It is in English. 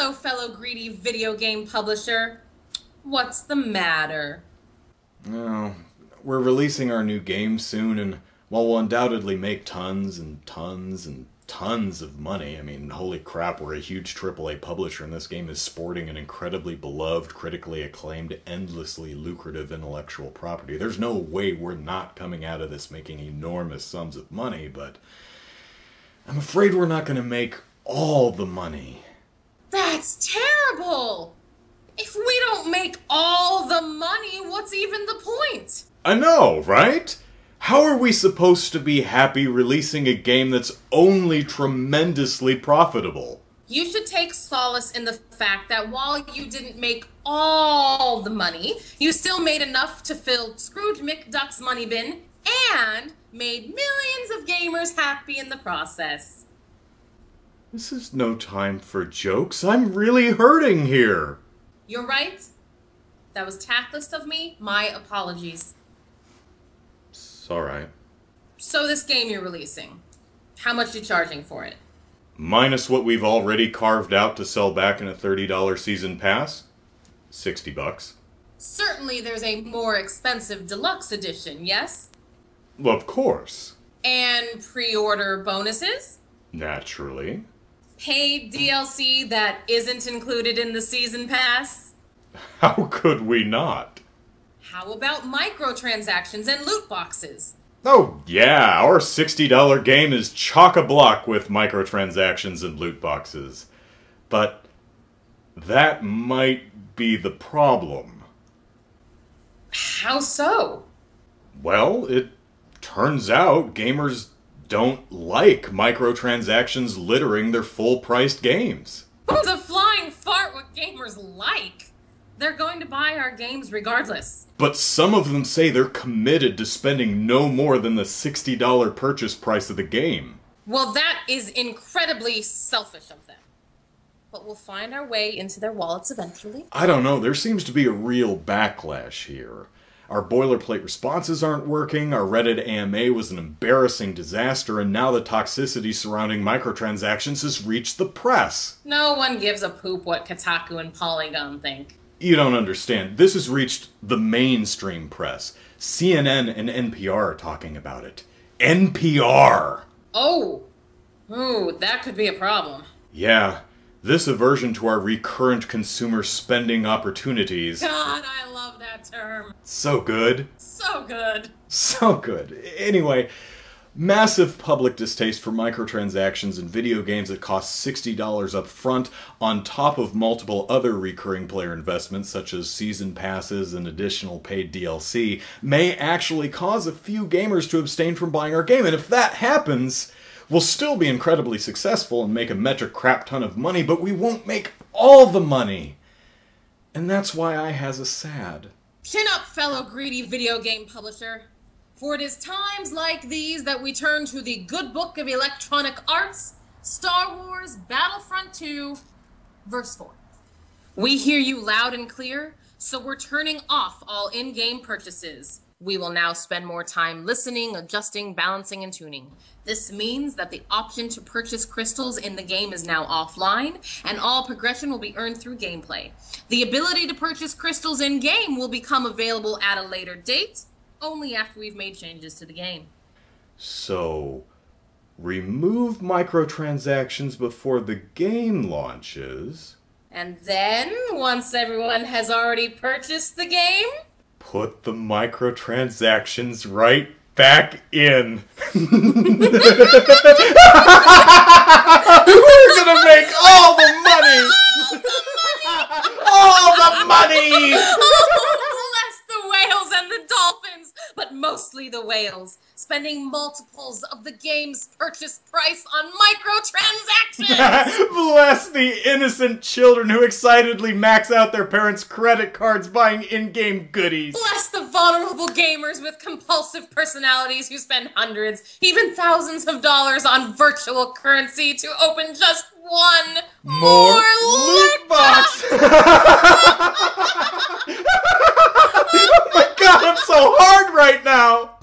So, fellow greedy video game publisher, what's the matter? Oh, we're releasing our new game soon, and while we'll undoubtedly make tons and tons and tons of money, I mean, holy crap, we're a huge AAA publisher, and this game is sporting an incredibly beloved, critically acclaimed, endlessly lucrative intellectual property. There's no way we're not coming out of this making enormous sums of money, but I'm afraid we're not going to make all the money. That's terrible! If we don't make all the money, what's even the point? I know, right? How are we supposed to be happy releasing a game that's only tremendously profitable? You should take solace in the fact that while you didn't make all the money, you still made enough to fill Scrooge McDuck's money bin and made millions of gamers happy in the process. This is no time for jokes. I'm really hurting here. You're right. That was tactless of me. My apologies. It's alright. So this game you're releasing, how much you charging for it? Minus what we've already carved out to sell back in a $30 season pass? $60. Certainly there's a more expensive deluxe edition, yes? Well, of course. And pre-order bonuses? Naturally. Paid DLC that isn't included in the season pass? How could we not? How about microtransactions and loot boxes? Oh yeah, our $60 game is chock-a-block with microtransactions and loot boxes. But that might be the problem. How so? Well, it turns out gamers don't like microtransactions littering their full-priced games. Who's a flying fart what gamers like? They're going to buy our games regardless. But some of them say they're committed to spending no more than the $60 purchase price of the game. Well, that is incredibly selfish of them. But we'll find our way into their wallets eventually. I don't know, there seems to be a real backlash here. Our boilerplate responses aren't working, our Reddit AMA was an embarrassing disaster, and now the toxicity surrounding microtransactions has reached the press. No one gives a poop what Kotaku and Polygon think. You don't understand. This has reached the mainstream press. CNN and NPR are talking about it. NPR! Oh! Ooh, that could be a problem. Yeah. This aversion to our recurrent consumer spending opportunities... God, I love that term. So good. So good. So good. Anyway, massive public distaste for microtransactions in video games that cost $60 up front, on top of multiple other recurring player investments such as season passes and additional paid DLC, may actually cause a few gamers to abstain from buying our game. And if that happens, we'll still be incredibly successful and make a metric crap ton of money, but we won't make all the money. And that's why I has a sad. Chin up, fellow greedy video game publisher. For it is times like these that we turn to the good book of electronic arts, Star Wars Battlefront II, verse 4. We hear you loud and clear, so we're turning off all in-game purchases. We will now spend more time listening, adjusting, balancing, and tuning. This means that the option to purchase crystals in the game is now offline, and all progression will be earned through gameplay. The ability to purchase crystals in-game will become available at a later date, only after we've made changes to the game. So, remove microtransactions before the game launches. And then, once everyone has already purchased the game, put the microtransactions right back in. We're gonna make all the money! All the money! Bless the whales and the dolphins, but mostly the whales, spending multiples of the game's purchase price on microtransactions! Bless the innocent children who excitedly max out their parents' credit cards buying in-game goodies! Bless the vulnerable gamers with compulsive personalities who spend hundreds, even thousands of dollars on virtual currency to open just one more loot box! Oh my god, I'm so hard right now!